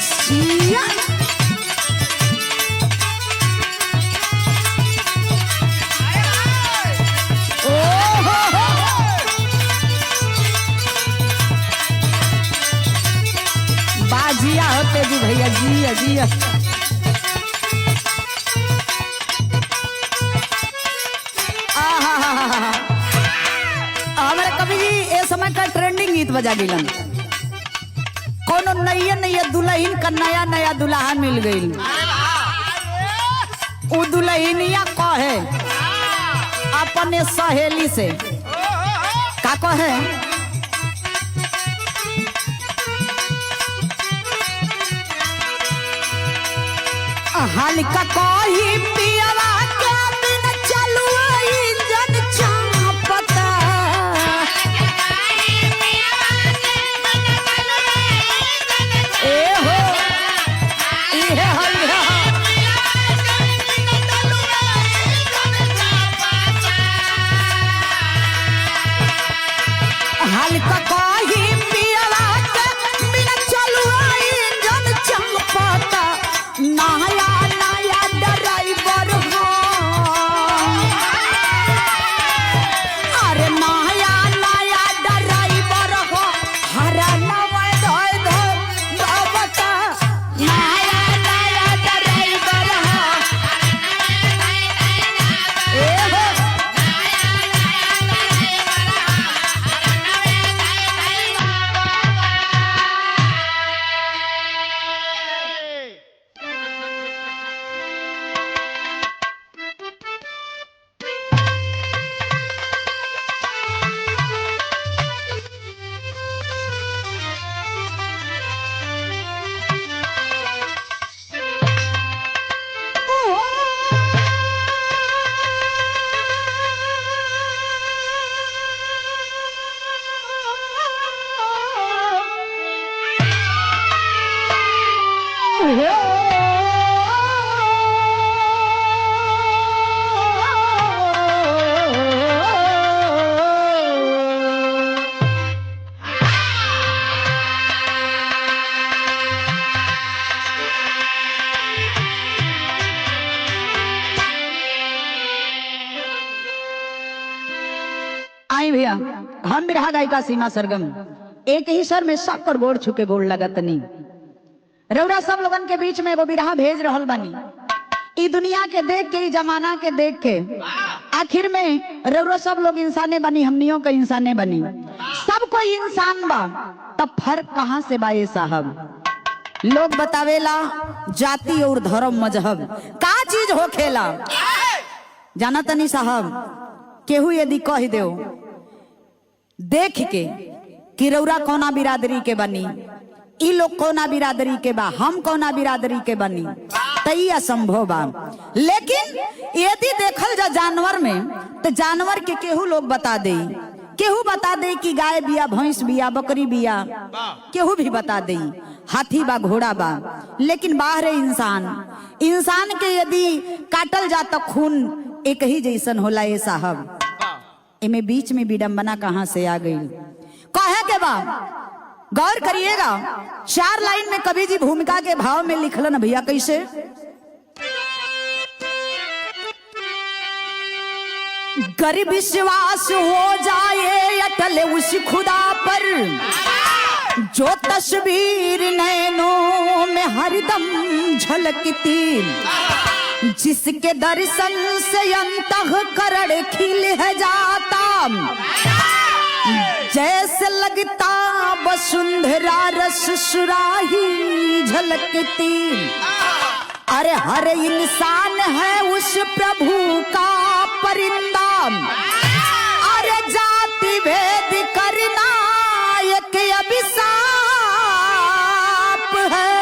सिया बाजिया होते जी भैया जिया जिया। हमारे कवि जी ए समय का ट्रेंडिंग गीत बजा दिलन। कोनो नैया नैया दुल्हन का नया नया दुल्हा मिल गई। उ दुल्हनिया कहे अपने सहेली से का कहे हल्का कोई पियवा के बिन चलू इंजन चापता। ए हो इहे हल्का हल्का कोई पियवा के बिन चलू इंजन चापता। नया नया ड्राइवर हो अरे नया नया ड्राइवर हो हरा नवा धोय धो बता। नया नया ड्राइवर हो ए हो आई भैया हम बिरहा गायिका सीमा सरगम एक ही सर में सबकर गोड़ छुके गोड़ लगतनी। रउरा सब लोगन के बीच में एगो बिरहा भेज रहल बानी। ई दुनिया के देख के ई जमाना के देख के आखिर में रउरा सब लोग इंसाने बनी हमनियों के इंसाने बनी। सब कोई इंसान बा तब फर्क कहाँ से बा ये साहब। लोग बतावेला जाति और धर्म मजहब का चीज हो खेला जाना तनी साहब। केहू यदि कह दो देख के कि रउरा कौना बिरादरी के बनी ई लोग कौना बिरादरी के बा हम कौना बिरादरी के बनी तो ये असंभव बा। लेकिन यदि देखल जा जानवर में तो जानवर के केहू लोग बता दे। केहू बता दे कि गाय बिया भैंस बिया बकरी बिया केहू भी बता दे हाथी बा घोड़ा बा। लेकिन बाहर इंसान इंसान के यदि काटल जा तो खून एक ही जैसन होला ये साहब। इमे बीच में विडंबना कहां से आ गई कहे के बा गौर करिएगा। 4 लाइन में कवि जी भूमिका के भाव में लिखलन भैया कैसे। गरीब विश्वास हो जाए अटल उस खुदा पर जो तस्वीर नैनों में हरदम झलकती। जिसके दर्शन से अंतःकरण खिल है जाता। जैसे लगता वसुंधरा रस सुराही झलकती। अरे हर इंसान है उस प्रभु का परिंदा। अरे जाति भेद करना एक अभिशाप है।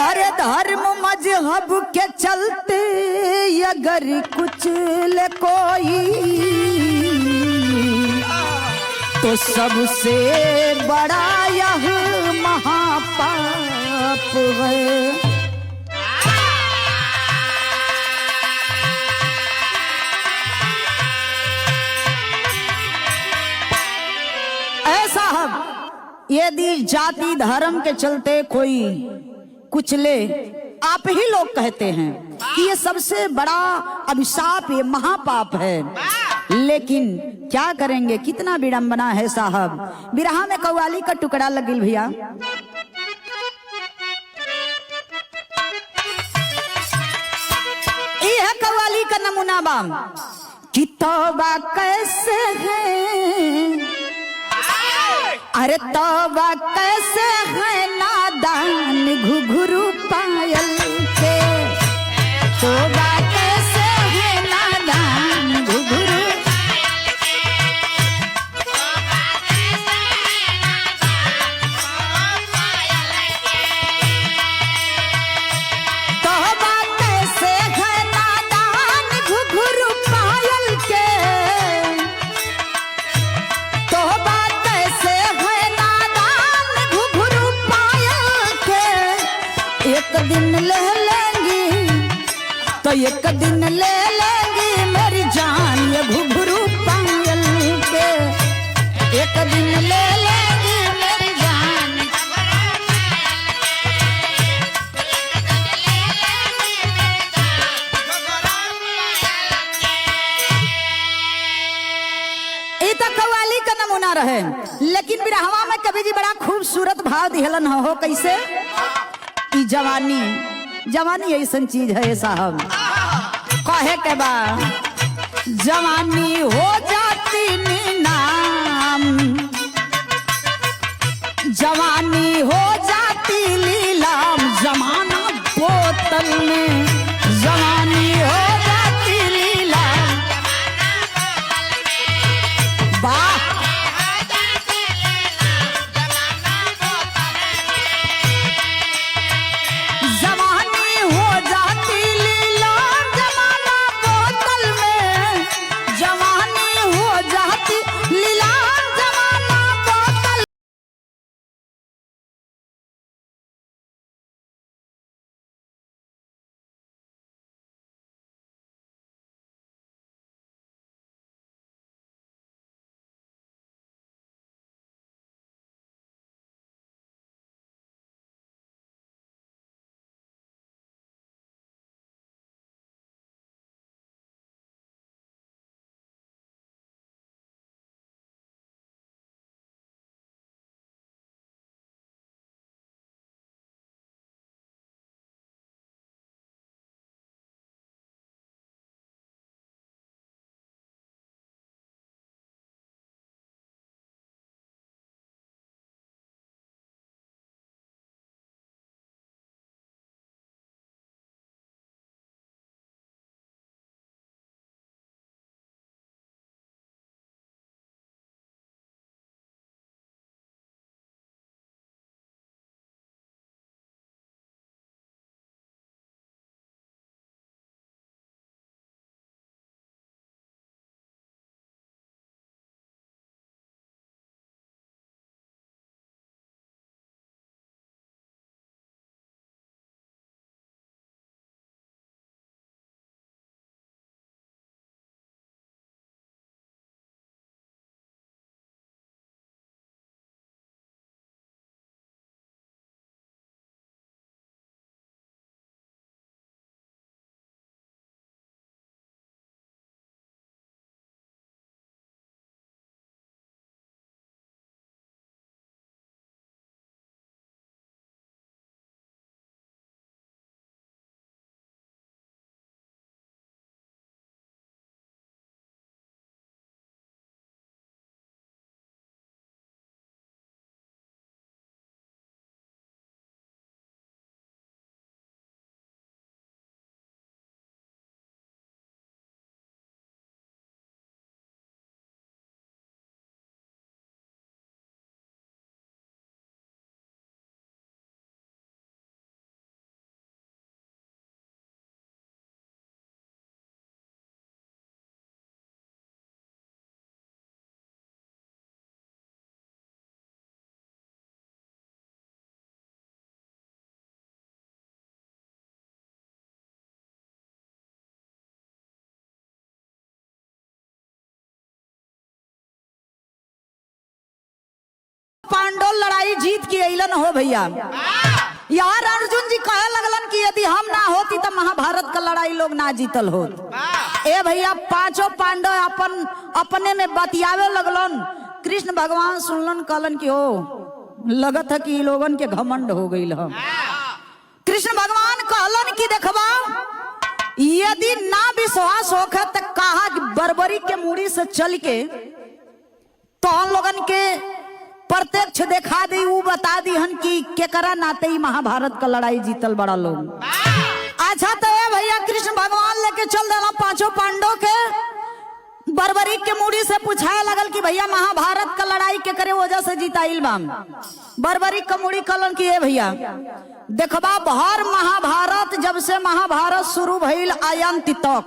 अरे धर्म मजहब के चलते अगर कुछ ले कोई तो सबसे बड़ा यह महापाप है। ऐसा हम ये यदि जाति धर्म के चलते कोई कुचले, आप ही लोग कहते हैं कि ये सबसे बड़ा अभिशाप, ये महापाप है। लेकिन क्या करेंगे, कितना विडंबना है साहब। बिरहा में कव्वाली का टुकड़ा लगिल भैया। यह कव्वाली का नमूना बाम कि तौबा कैसे है, अरे तौबा कैसे है नादान घुघरू पायल के, तौबा कैसे है नादान घुघरू, तौबा कैसे है नादान घुघरू पायल के, तौबा कैसे है नादान घुघरू पायल के। एक दिन ले लेंगी तो एक दिन ले लेंगी मेरी जान ये घुघरू पायल के, एक दिन ले लेंगी मेरी जान। ये तो कव्वाली का नमूना रहे, लेकिन बिरहवा में कवि जी बड़ा खूबसूरत भाव दिहलन हो। कैसे? ई जवानी, जवानी ऐसन चीज है साहब, कहे के बा जवानी हो जाती नीनाम, जवानी हो जाती लीलाम, जमाना बोतल में, जवानी हो जाती लीलाम। वाह, जवानी हो जाती लीलाम, जमाना बोतल में, जवानी हो जाती लीलाम। कैसे न हो भैया। यार अर्जुन जी कहे लगलन कि यदि हम ना होती तो महाभारत का लड़ाई लोग ना जीतल हो। ए भैया पांचों पांडव अपने में बतियावे लगलन। कृष्ण भगवान सुनलन कहलन कि हो लगत है कि लोगन के घमंड हो गई। कृष्ण भगवान कहलन कि देखबा यदि ना विश्वास होखे तो कहा कि बर्बरी के मूड़ी से चल के तो हम लोगन के प्रत्यक्ष देखा दी, वो बता दी हन कि केकरा नाते ही महाभारत का लड़ाई जीतल बड़ा लोग। अच्छा तो ये भैया कृष्ण भगवान लेके चल देना पांचों पांडव के बर्बरी के मूड़ी से पूछाए लगल कि भैया महाभारत का लड़ाई के करे वजह से जीताइल बाम। बर्बरी का मूड़ी कहलन कि ए भैया देखबा हर महाभारत जब से महाभारत शुरू भइल आयंत तक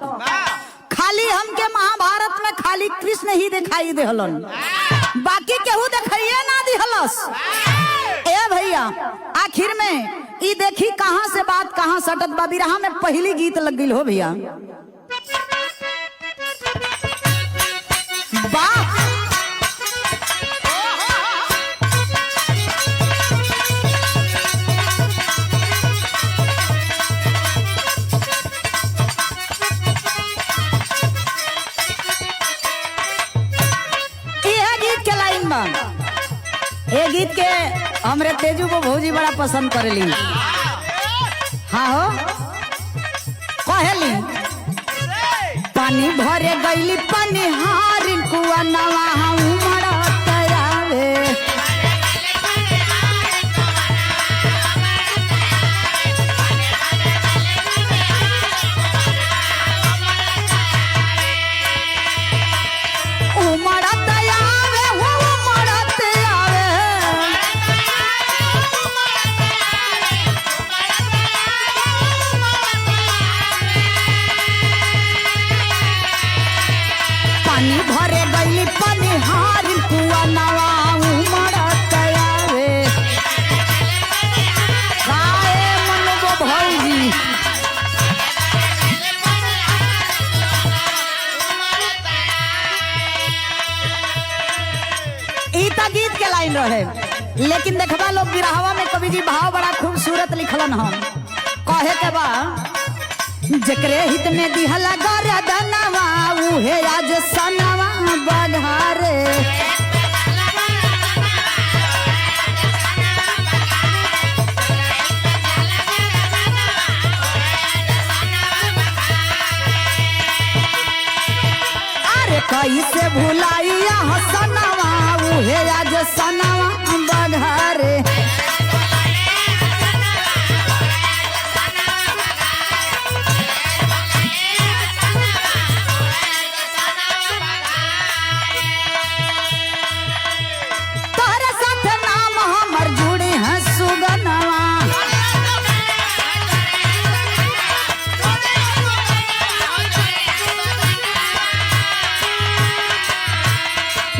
खाली हमके महाभारत में खाली कृष्ण ही दिखाई देहलन, बाकी केहू दिखाइए ना दिहलस। ए भैया आखिर में ई देखी कहां से बात कहां सटत बा। बिरहा में पहली गीत लग गई हो भैया। ये गीत के हमरे तेजू को भौजी बड़ा पसंद करेली। हाँ हो कहली पानी भरे गईली पानी हारी कुआ नवा उमड़त आवे। उमड़त आवे हो उमड़त आवे। पानी भरे गईली पानी हारी कुआ नवा उमड़त आवे। काहे मनबो भौजी ईता गीत के लाइन रहे। लेकिन देखबा लोग बिरहवा में कवि जी भाव बड़ा खूबसूरत लिखलन हम। कहे के बा जकरे हित में दिहला गरदनवा उहे आज सनवा बधारे। अरे कैसे भुलाइया हसनवा उहे आज सनवा बधारे। तोहरे साथ नाम हमर जुड़े हैं सुगनवा।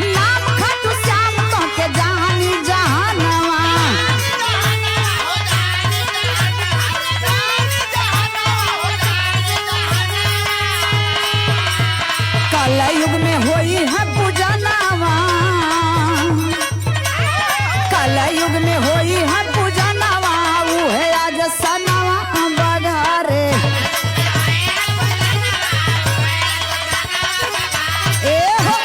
नाम खाटू श्याम तोहके जानी जहानवा। कलयुग में होई है पूजनवा। कलयुग में होई है पूजनवा उहे आज सनवा बधारे। ए हो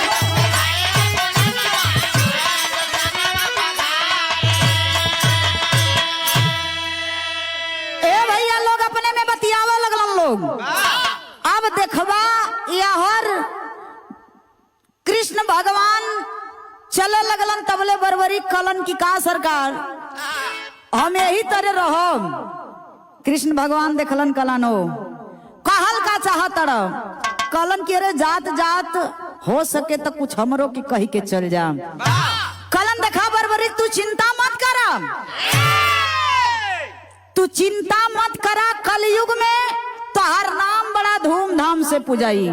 ए भैया लोग अपने में बतियावे लगलन लोग। अब देखबा यार कृष्ण भगवान चले लगलन तबले बरबरी कलन की का सरकार हम यही तरह रहो। कृष्ण भगवान देखलन कलन हो कहल का चाहत कलन के रे जात जात हो सके तो कुछ हमरो की कही के चल जा। कलन देखा बरबरी तू चिंता मत करा, तू चिंता मत करा। कलयुग में तोहर नाम बड़ा धूमधाम से पूजाई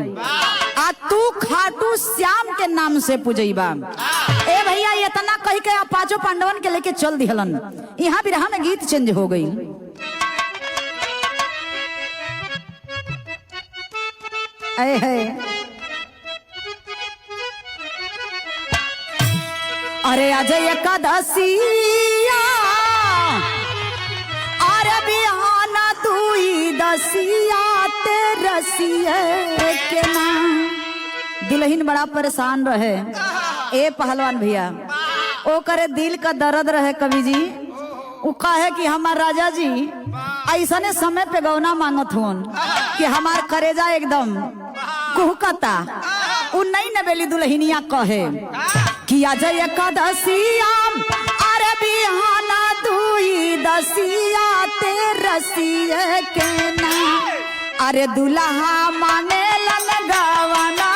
आ तू खाटू श्याम के नाम से पूजैबा। ए भैया इतना कही के पांचों पांडवन के लेके चल दिहलन। यहाँ बिरहा में गीत चेंज हो गई। अरे अजय एकादशिया रसिया ते रसिए के ना। दुल्हन बड़ा परेशान रहे ए पहलवान भैया, ओ करे दिल का दर्द रहे कवि जी। वो कहे कि हमार राजा जी ऐसने समय पे गौना मांगत हुन कि हमार करेजा एकदम कुहकता। उ नहीं नबेली दुल्हनिया कहे कि अजय एकादशिया अरे बिहाना दुई दसिया ते रसिए के ना। अरे दुल्हा मांगे लन गवना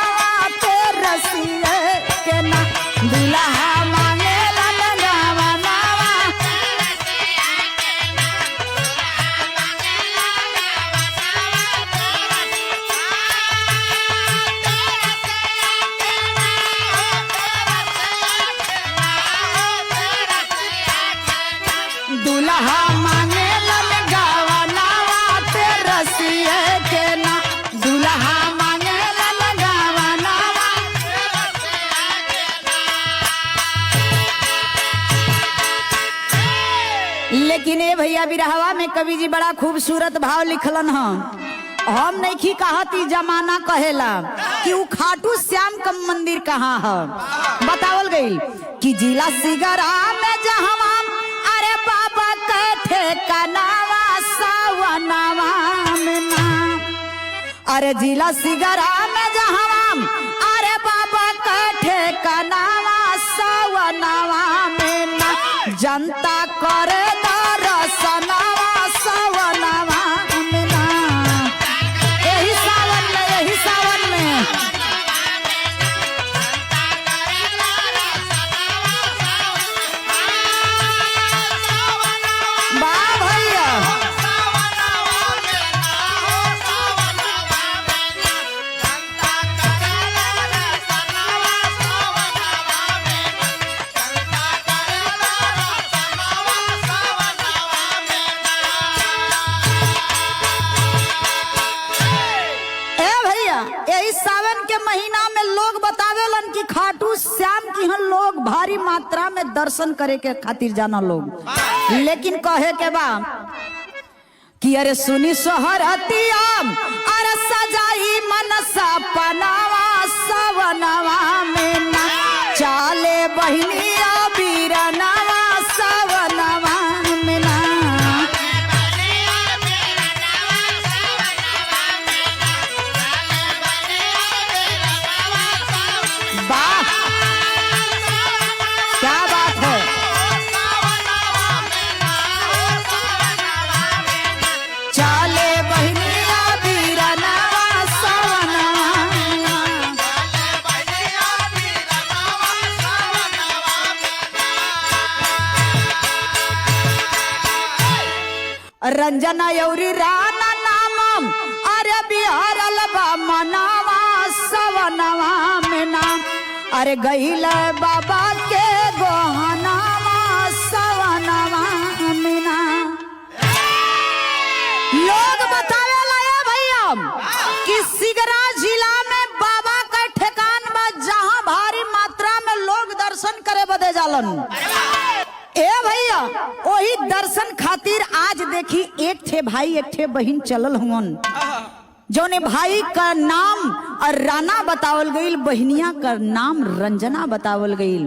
ते रसिए के ना। दुल्हा मांगे लन गवना। दुल्हा मांगे लन गवना ते रसिए के ना। दुल्हा मांगे लन गवना। लेकिन ए भैया बिरहवा में कवि जी बड़ा खूबसूरत भाव लिखलन हम नहीं की कहती जमाना कहेला कि उ खाटू श्याम का मंदिर कहाँ है। बतावल गई कि जिला सिगरा में जहवा अरे बाबा कैठे कनावा सावनावा में ना। अरे जिला सिगरा में जहवा अरे बाबा कैठे कनावा सावनावा में ना। जनता करे दर्शनवा सावनावा में ना। यही सावन में, यही सावन में वाह भैया। यही सावन के महीना में लोग बतावेलन कि खाटू श्याम की हम लोग भारी मात्रा में दर्शन करे के खातिर जाना लोग। लेकिन कहे के बा कि अरे सुनी सोहरतिया अरे सजाई मनसा पनावा सवनवा में ना। चाले बहिनिया बीरनवा सवनवा में ना। वाह क्या बात है। चाले बहिनिया बीरनवा सवनवा। रंजना यौरी राना नाम अरे बिहारल बा मनावा सवनवा में नाम। अरे गईल बाबा के गोहनावा सवनवा में नाम। लोग बतावेला ये भैया कि सिगरा जिला में बाबा का ठिकान बा जहां भारी मात्रा में लोग दर्शन करे बदे जालन। ए भैया वही दर्शन खातिर आज देखी एक ठे भाई एक ठे बहन चलल हुवन। जोने भाई का नाम राना बतावल गईल, बहनिया का नाम रंजना बतावल गईल।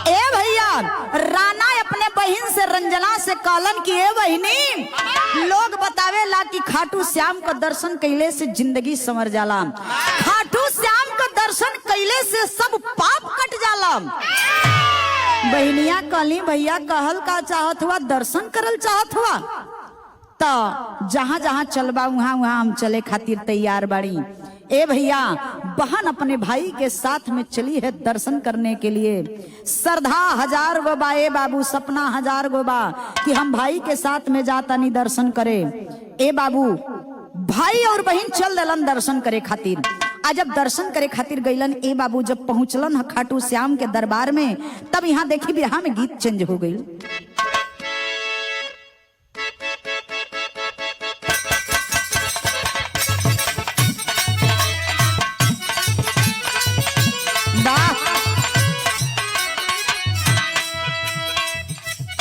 ए भैया राना अपने बहन से रंजना से कहलन कि ए बहनी लोग बतावेला कि खाटू श्याम का दर्शन कैले से जिंदगी संवर जाला। खाटू श्याम का दर्शन कैले से सब पाप कट जाला। बहनिया कहली भैया कहल का चाहत हुआ, दर्शन करल चाहत हुआ तो जहां जहां चलबा वहां वहां हम चले खातिर तैयार बाड़ी। ए भैया बहन अपने भाई के साथ में चली है दर्शन करने के लिए। श्रद्धा हजार गो बा ए बाबू, सपना हजार गो बा कि हम भाई के साथ में जाता नहीं दर्शन करे। ए बाबू भाई और बहन चल दलन दर्शन करे खातिर। आज जब दर्शन करे खातिर गईलन ए बाबू, जब पहुंचलन है खाटू श्याम के दरबार में, तब यहाँ देखी बिरहा में गीत चेंज हो गई।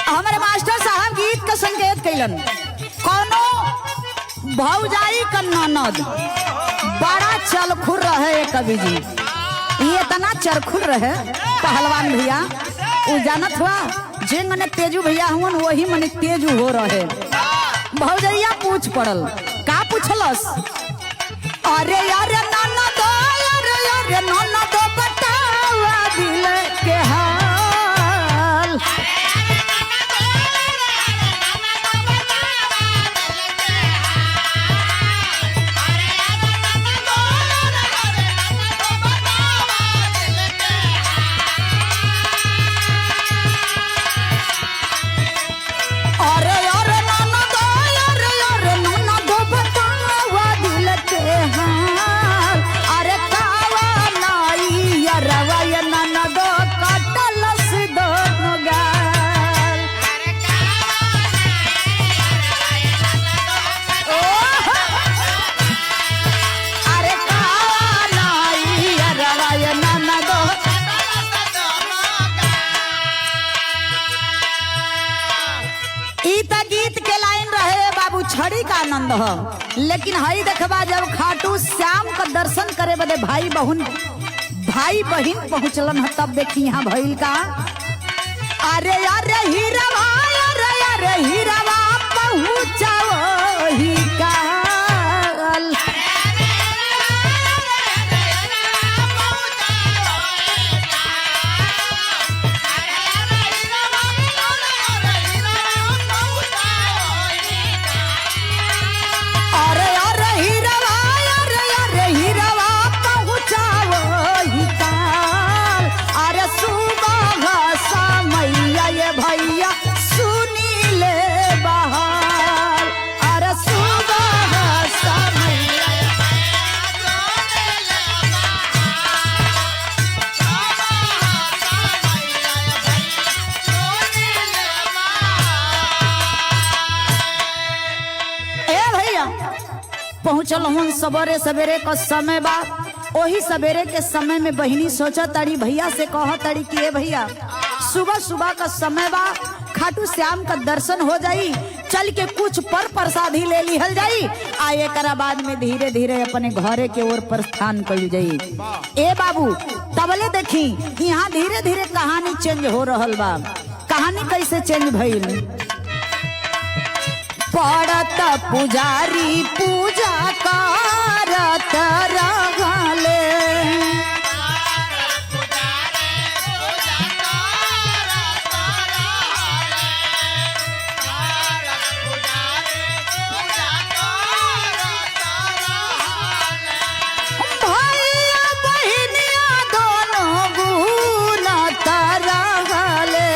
हमारे मास्टर साहब गीत का संकेत कैलन। कोनो भौजाई का ननद बड़ा चलखुर रहे कवि जी, ये इतना चरखुर रहे पहलवान भैया। वो जानत हुआ जे मने तेजू भैया हुन वही मने तेजू हो रहे। भौजैया पूछ पड़ल, का पूछलस? अरे यार ननद, अरे यार ननद बतावा दिल के हाल। छड़ी का आनंद हो, लेकिन हई देखबा जब खाटू श्याम का दर्शन करे बदे भाई बहन पहुंचलन तब देखी यहाँ भइल का। अरे अरे हीरावा, अरे अरे हीरावा पहुंचाओ ही काल। पहुंचल हूँ सवेरे सवेरे का समय बा। वही सवेरे के समय में बहिनी सोचा ताड़ी भैया से कह ताड़ी कि ए भैया सुबह सुबह का समय बा, खाटू श्याम का दर्शन हो जाई, चल के कुछ पर प्रसादी ले लिहल जाई, आए करा बाद में धीरे धीरे अपने घरे के ओर प्रस्थान कर जाई। ए बाबू तबले देखी यहाँ धीरे धीरे कहानी चेंज हो रहल बा। कहानी कैसे चेंज भइल? पड़त पुजारी पूजा करत रहले, भैया बहिनिया दोनों गुनत रहले।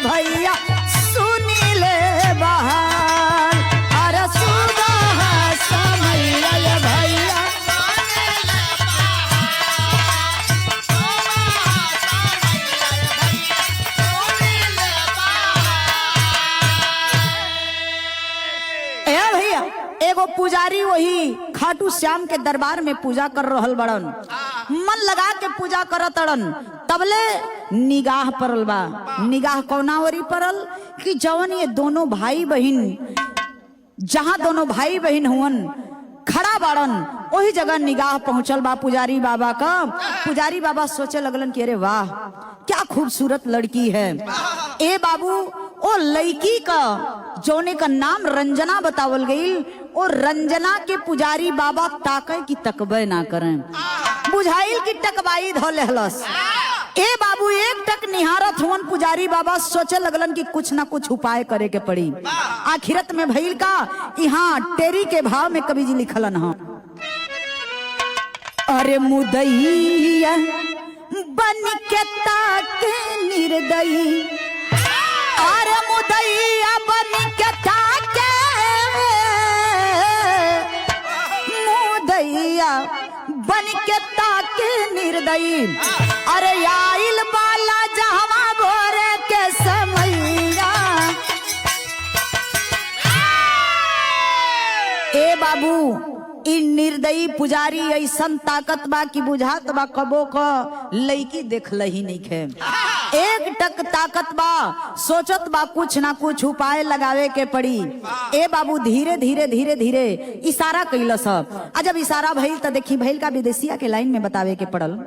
भैया सुनी ले बहार, अरे सुबह समय भैया। ए भैया एगो पुजारी वही खाटू श्याम के दरबार में पूजा कर रहल बड़न, मन लगा के पूजा करत अड़न। तबले निगाह परल बा। निगाह कौना ओरी परल कि जवन ये दोनों भाई बहन, जहां दोनों भाई बहन हुवन खड़ा बाड़न वही जगह निगाह पहुंचल बा पुजारी बाबा का। पुजारी बाबा सोचे लगलन कि अरे वाह क्या खूबसूरत लड़की है। ए बाबू ओ लड़की का जोने का नाम रंजना बतावल गई, और रंजना के पुजारी बाबा ताके की तकबे ना करें, बुझाइल की टकबाई धोलेहलस। ए बाबू एक टक निहारत हुवन पुजारी बाबा, सोचे लगलन कि कुछ ना कुछ उपाय करे के पड़ी। आखिरत में भइल का यहाँ टेरी के भाव में कवि जी लिखलन ह। अरे मुदैया बन के ताके निर्दयी, अरे मुदैया बन के ताके, मुदैया बन के ताके निर्दयी, अरे आइल बाला जहवा भोरे के समैया। ए बाबू इ निर्दयी पुजारी ऐसन ताकत बा कि बुझात बा कबो क लईकी देखल ही नहीं खे। एक टक ताकत बा, सोचत बा कुछ ना कुछ उपाय लगावे के पड़ी। ए बाबू धीरे धीरे धीरे धीरे इशारा कैल सब। आ जब इशारा भइल त देखी भइल का विदेशिया के लाइन में बतावे के पड़ल।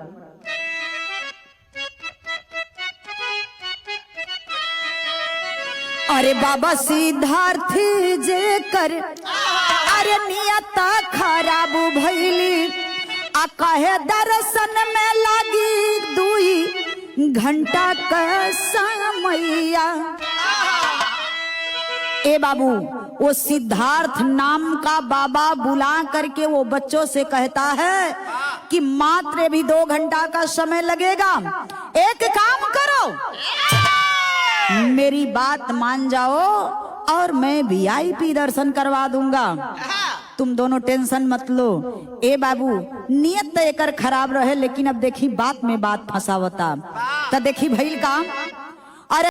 अरे बाबा सिद्धार्थ जे कर अरे नियता खराब भइली, आ कहे दर्शन में लगी 2 घंटा का समैया। ए बाबू वो सिद्धार्थ नाम का बाबा बुला करके वो बच्चों से कहता है कि मात्र भी 2 घंटा का समय लगेगा, एक काम करो मेरी बात मान जाओ और मैं VIP दर्शन करवा दूंगा, तुम दोनों टेंशन मत लो। ए बाबू नियत तो एकर खराब रहे, लेकिन अब देखी बात में बात फंसावता। तो देखी भइल काम। अरे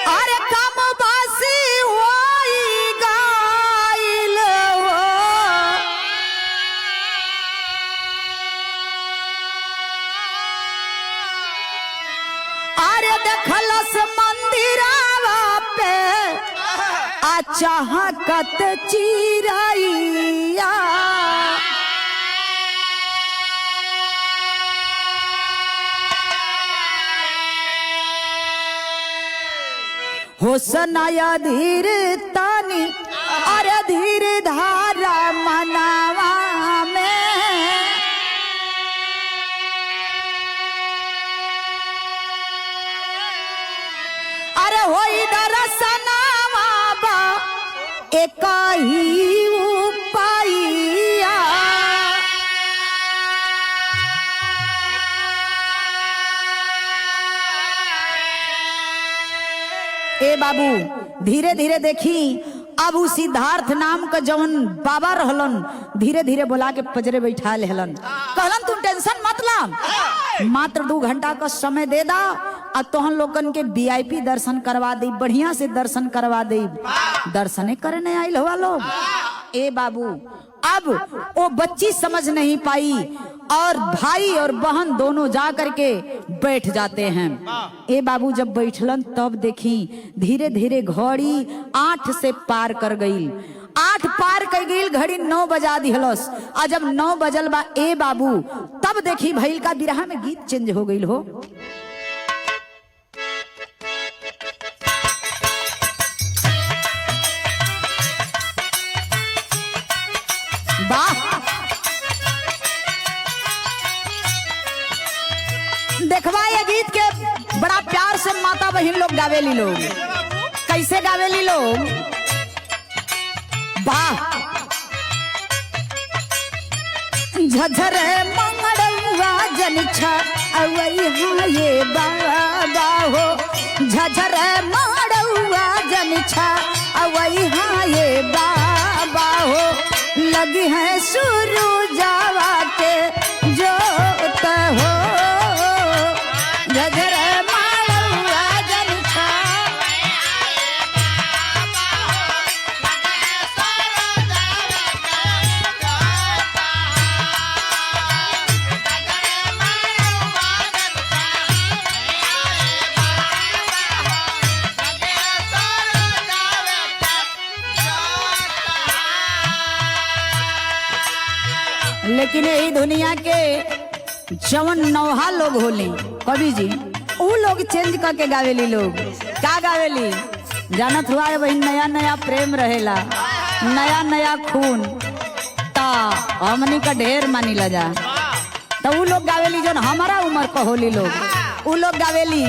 अरे काम बासी होई गाइल हो, अरे देखलस मंदिरावा पे आ चाहकत चिरैया। होसनाया धीर तानी अरे धीर धारा मनावा में, अरे होई दर्शनावा बा एक ही उपाइया। ए बाबू धीरे धीरे देखी अब उ सिद्धार्थ नाम का जवन बाबा रहलन धीरे धीरे बुला के पजरे बैठा लेहलन। कहलन तुम टेंशन मत ला, मात्र 2 घंटा का समय दे दा और तोहन लोगन के VIP दर्शन करवा दे, बढ़िया से दर्शन करवा दे। दर्शने करने आइल हुआ लोग। ए बाबू अब वो बच्ची समझ नहीं पाई और भाई और बहन दोनों जा करके बैठ जाते हैं। ए बाबू जब बैठलन तब देखी धीरे धीरे घड़ी 8 से पार कर गई। 8 पार कर गई, घड़ी 9 बजा दिहलस। और जब 9 बजल बा ए बाबू तब देखी भइल का बिरहा में गीत चेंज हो गई हो। देखवा ये गीत के बड़ा प्यार से माता बहन लोग गावेली लोग। कैसे गावेली लोग? वाह झझरे मंगड़ुआ जनिछा अवई हाँ ये बाबा हो, झझरे मंगड़ुआ जनिछा अवई हाँ ये बाबा हो। लगी है शुरू जावा के जोत हो, झझरे मंगड़ुआ जनिछा लेकिन यही दुनिया के जवन नौहा लोग होली कवि जी उ लोग चेंज करके गावेली। लोग का गावेली जानत हुआ है? वही नया नया प्रेम रहेला, नया नया खून ता हमनी का ढेर मानी ला जा। तो उ लोग गावेली जो हमारा उम्र का होली लोग, उ लोग गावेली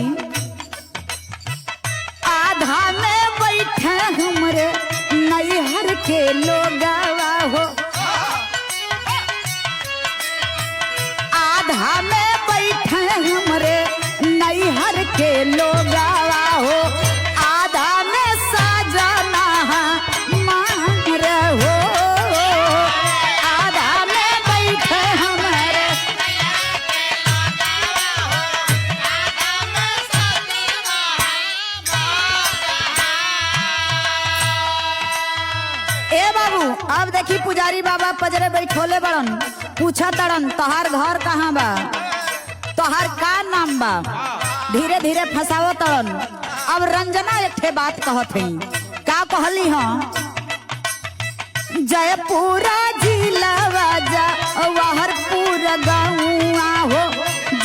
बैठे हमरे नैहर के लोगवा हो, आधा में बैठे हमरे नैहर के लोगवा हो, आधा में साजना मार हो, आधा में बैठे हमरे। ए बाबू अब देखी पुजारी बाबा पजरे बैठोले बड़न, पूछा तड़न तोहार घर कहाँ बा, तोहार का नाम बा, धीरे धीरे फंसावो तड़न। अब रंजना एक ठे बात कहत है, का कहली हाँ, जयपुरा जिलावा जवाहरपुर गाँवा हो,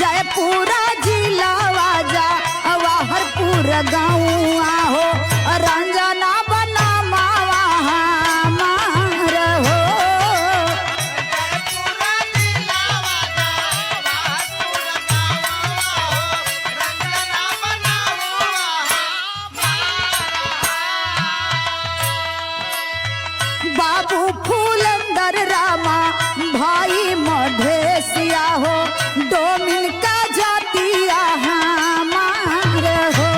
जयपुरा जिलावा जवाहरपुर गाँवा हो, रंजना बना मावा हमार हो। बाबू फूलंदर रामा भाई मधेसिया हो, डोमिन का जातिया हमार हो।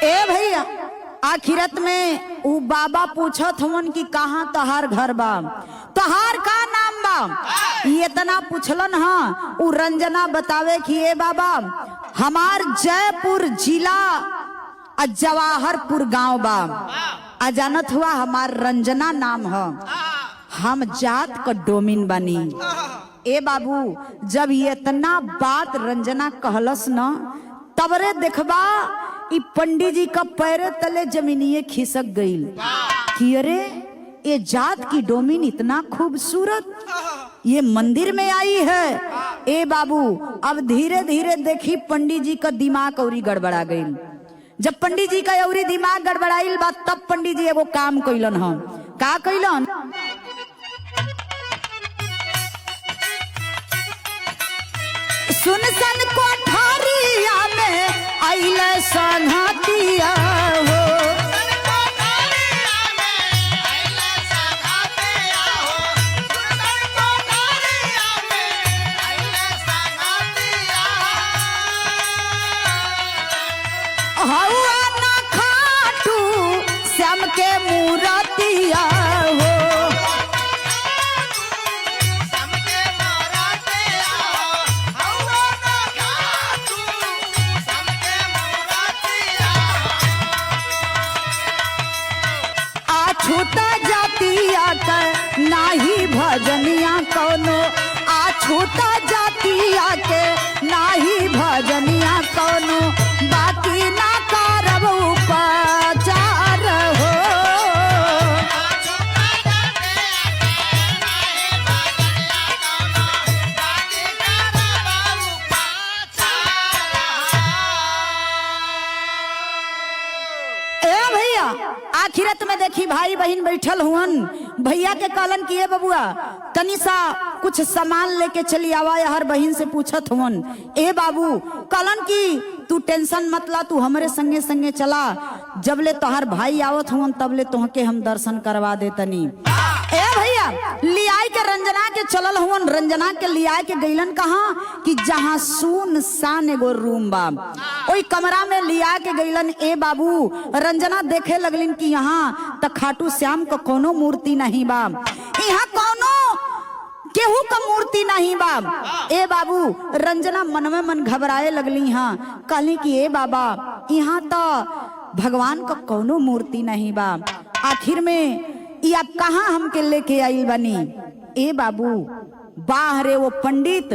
ए भैया आखिरत में उ बाबा पूछत हवन कि कहाँ तहार घर बा, तहार का नाम बा। ये इतना पूछलन हाँ, उ रंजना बतावे कि ए बाबा हमार जयपुर जिला जवाहरपुर गांव बा, जानत हुआ हमार रंजना नाम है, हम जात का डोमिन बनी। ए बाबू जब ये इतना बात रंजना कहलस न, तबरे देखबा ई पंडित जी का पैरे तले जमीनिए खिसक गई कि अरे ये जात की डोमिन इतना खूबसूरत ये मंदिर में आई है। ए बाबू अब धीरे धीरे देखी पंडित जी का दिमाग औरी गड़बड़ा गई। जब पंडित जी का औरी दिमाग गड़बड़ाइल बा तब पंडित जी एगो काम कइलन हम, का कइलन, सुनसन कोठारिया में आइले संघातिया हो, हवा ना खाटू श्याम के मूरतिया हो, छूटा जातिया का नाही भजनिया कौनो, छूटा जातिया के नाही भजनिया कौनो, बाकी ना करब उपचार हो। ए भैया आखिरत में देखी भाई बहन बैठल हुअन, भैया के कहलन कि ए बबुआ तनी सा कुछ सामान लेके चली आवा, हर बहन से पूछत हुअन। ए बाबू कहलन कि तू टेंशन मत ला, तू हमरे संगे संगे चला, जबले तोहर भाई आवत हुअन तबले तोहके हम दर्शन करवा देतनी। ए भैया लियाई के रंजना के चलल हुअन, रंजना के लियाई के गईलन कहाँ कि जहाँ सुनसान एगो रूम बा, ओई कमरा में लिया के गईलन। ए बाबू रंजना देखे लगलिन कि यहाँ त खाटू श्याम का कोनो मूर्ति नहीं बा, यहाँ कोनो केहू का मूर्ति नहीं बा। ए बाबू रंजना मन में मन घबराए लगली हाँ, कहली कि ए बाबा यहाँ तो भगवान का कोनो मूर्ति नहीं बा, आखिर में ये आप कहाँ हमके लेके आई बनी। ए बाबू बाहरे वो पंडित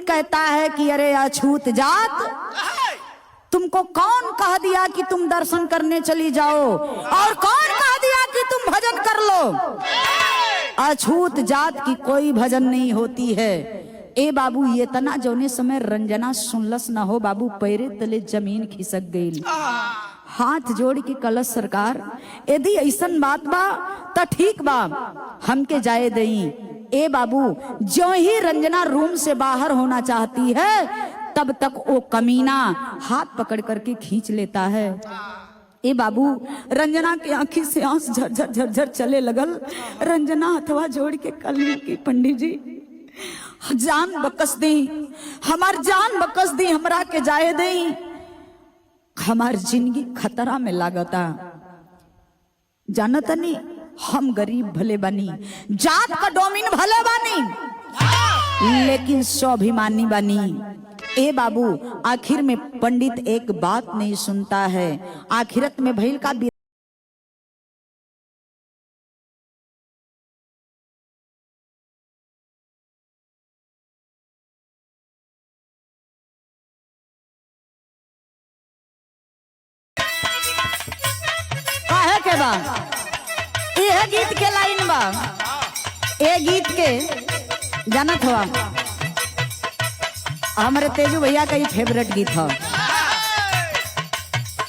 कहता है कि अरे अछूत जात, तुमको कौन कह दिया कि तुम दर्शन करने चली जाओ, और कौन कह दिया कि तुम भजन कर लो, अछूत जात की कोई भजन नहीं होती है। ए बाबू ये तना जौने समय रंजना सुनलस न हो बाबू, पैरे तले जमीन खिसक गई। हाथ जोड़ के कलश सरकार यदि ऐसन बात बा तो ठीक बा, हमके जाए दई। ए बाबू, जो ही रंजना रूम से बाहर होना चाहती है तब तक वो कमीना हाथ पकड़ करके खींच लेता है। ए बाबू, रंजना की आंखी से आंस झरझर झरझर चले लगल। रंजना हथवा जोड़ के कल की पंडित जी जान बकस दी, हमार जान बकस दी, हमरा के जाए दई, हमार जिंदगी खतरा में लागता। जानत नहीं, हम गरीब भले बनी, जात का डोमिन भले बनी, लेकिन स्वाभिमानी बनी। ए बाबू, आखिर में पंडित एक बात नहीं सुनता है। आखिरत में भइल का के बा, यह गीत के लाइन बा, ये गीत के जानत हुआ हमारे तेजू भैया का ही फेवरेट गीत है।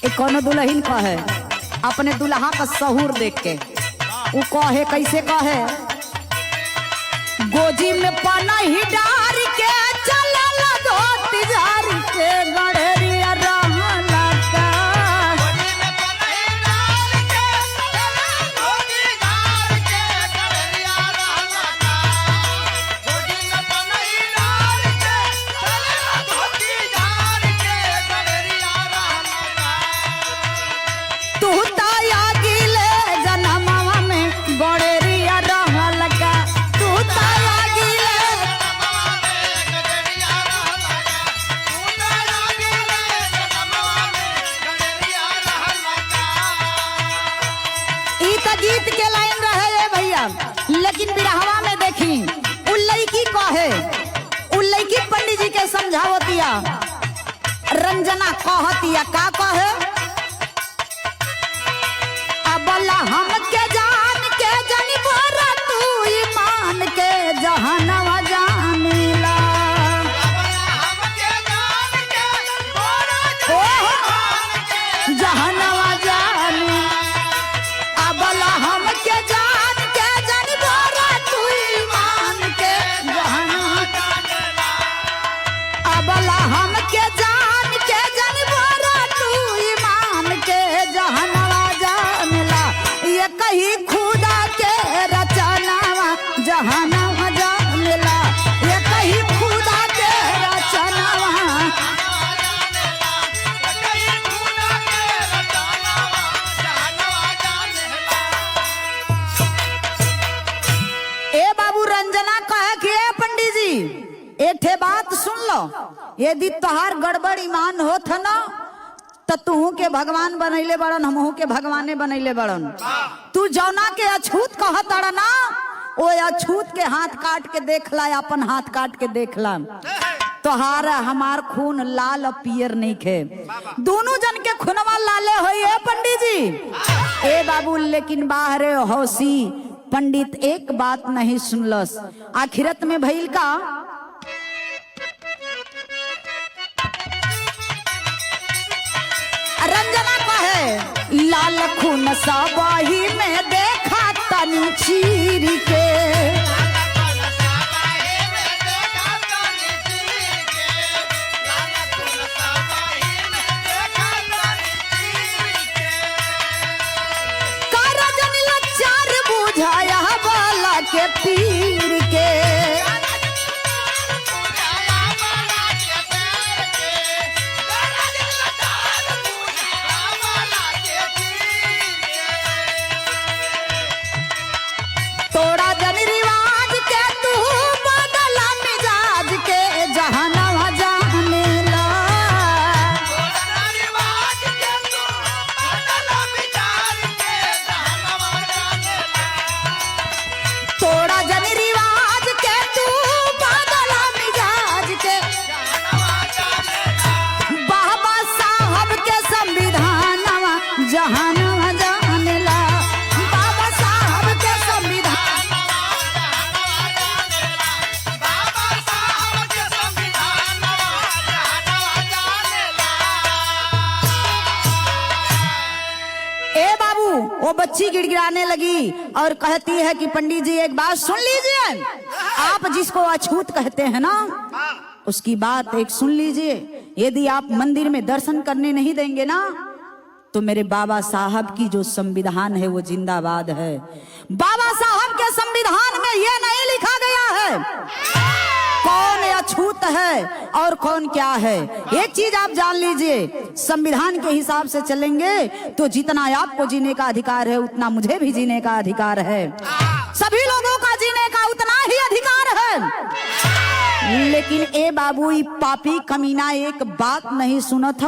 एक कोनो दुल्हन का है, अपने दुल्हा का सहूर देख के वो कहे, कैसे कहे, गोजी में पाना ही डार के चला धोती जार के गड़ेरिया रहला का। गीत के लाइन रहे भैया, लेकिन बिरहवा में देखी उल्लई की कहे, उल्लई की पंडित जी के समझावतिया। रंजना कहतिया का कहे, अबला हम के जान के जनी बोरा तू ईमान के जहानवा जानीला। जहानवा जानी, अबला हम के जान के जनी बोरा तू ईमान के जहानवा, अबला हम के जान के जनी बोरा तू ईमान के जहानवा जानीला। ये कहीं खुदा के रचनावा जहानवा जानीला, ये कहीं खुदा के रचनावा। ए बाबू, रंजना कहे कि ए पंडित जी एक बात सुन लो, यदि तोहार गड़बड़ ईमान होत न तो तू के भगवान बनैले बड़न, हमहू के भगवाने बनैले बड़न। तू जौना के अछूत कहत अड़ ना, ओ अछूत के हाथ काट के देख ला, अपन हाथ काट के देख ला, तोहार हमार खून लाल और पियर नहीं खे, दोनों जन के खूनवा लाले होई है पंडित जी। ए बाबू, लेकिन बाहरे हौसी पंडित एक बात नहीं सुनलस। आखिरत में भइल का, रंजना कहे, लाल खून सबाही में देखा तनी चीर के, बुझाया बाला के पीर के, तोड़ा जन रिवाज के तू बदला मिजाज के जहानवा जानेला। तोड़ा जन रिवाज के वो बच्ची गिड़गिड़ाने लगी और कहती है कि पंडित जी एक बात सुन लीजिए, आप जिसको अछूत कहते हैं ना, उसकी बात एक सुन लीजिए। यदि आप मंदिर में दर्शन करने नहीं देंगे ना, तो मेरे बाबा साहब की जो संविधान है वो जिंदाबाद है। बाबा साहब के संविधान में ये नहीं लिखा गया है कौन अछूत है और कौन क्या है। एक चीज आप जान लीजिए, संविधान के हिसाब से चलेंगे तो जितना आपको जीने का अधिकार है उतना मुझे भी जीने का अधिकार है, सभी लोगों का जीने का उतना ही अधिकार है। लेकिन ए बाबू ई पापी कमीना एक बात नहीं सुनत ह।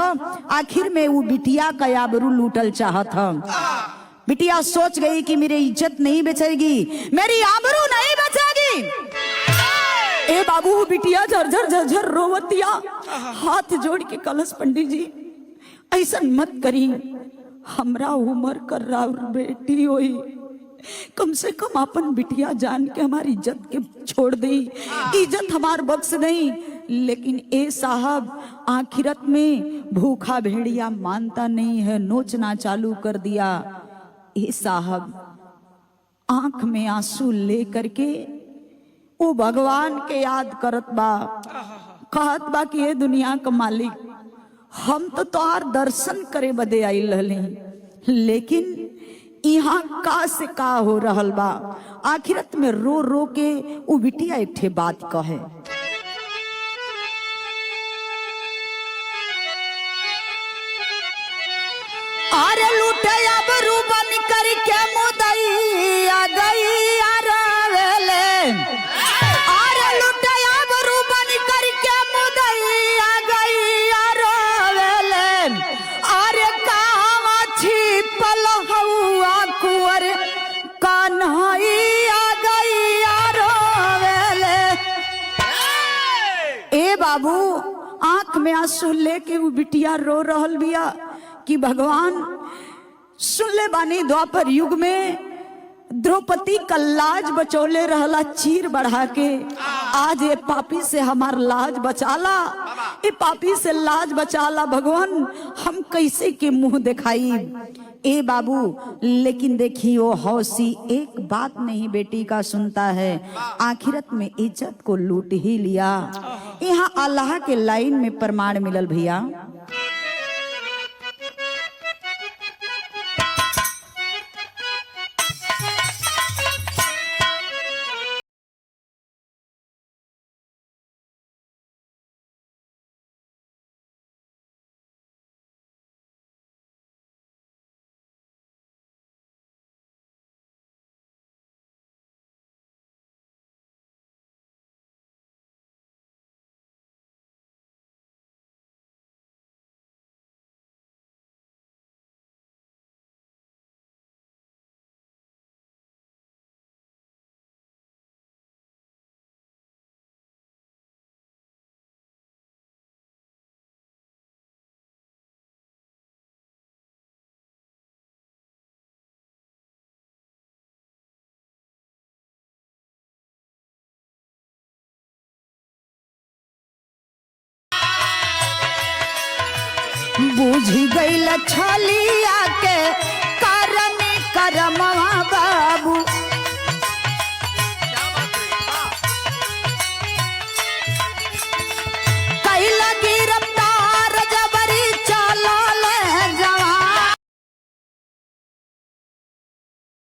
आखिर में वो बिटिया का आबरू लूटल चाहत ह। बिटिया सोच गई कि मेरी इज्जत नहीं बचेगी, मेरी आबरू नहीं बचेगी। ए बाबू बिटिया झरझर झरझर रोवतिया, हाथ जोड़ के कलश पंडित जी ऐसा मत करी, हमरा उम्र कर रहा बेटी होई, कम से कम अपन बिटिया जान के हमारी इज्जत के छोड़ दी, इज्जत हमार बख्श नहीं। लेकिन ए साहब आखिरत में भूखा भेड़िया मानता नहीं है, नोचना चालू कर दिया। ए साहब आंख में आंसू ले करके वो भगवान के याद करत बा, कहत बा कि ये दुनिया का मालिक हम तो तोहार दर्शन करे बदे आइल रहली, लेकिन यहाँ का से का हो रहल बा। आखिरत में रो रो के वो बिटिया एक ठे बात कहे, अरे लूटे अब रूबन करके मुदई आ गई अरे लूटे अब रूबन करके मुदई आ गई अरे कहाँ छिपल हउआ कुंवर कन्हई आ गई अरे। ए बाबू आंख में आंसू लेके वो बिटिया रो रहल बिया कि भगवान सुन ले बानी, द्वापर युग में द्रौपदी का लाज बचौले रहला चीर बढ़ा के, आज ये पापी से हमार लाज बचाला, ये पापी से लाज बचाला भगवान, हम कैसे के मुंह दिखाई। ए बाबू लेकिन देखिए वो हौसी एक बात नहीं बेटी का सुनता है, आखिरत में इज्जत को लूट ही लिया। यहाँ अल्लाह के लाइन में प्रमाण मिलल भैया, बूझी गई छलिया के करमी करमवा बाबू।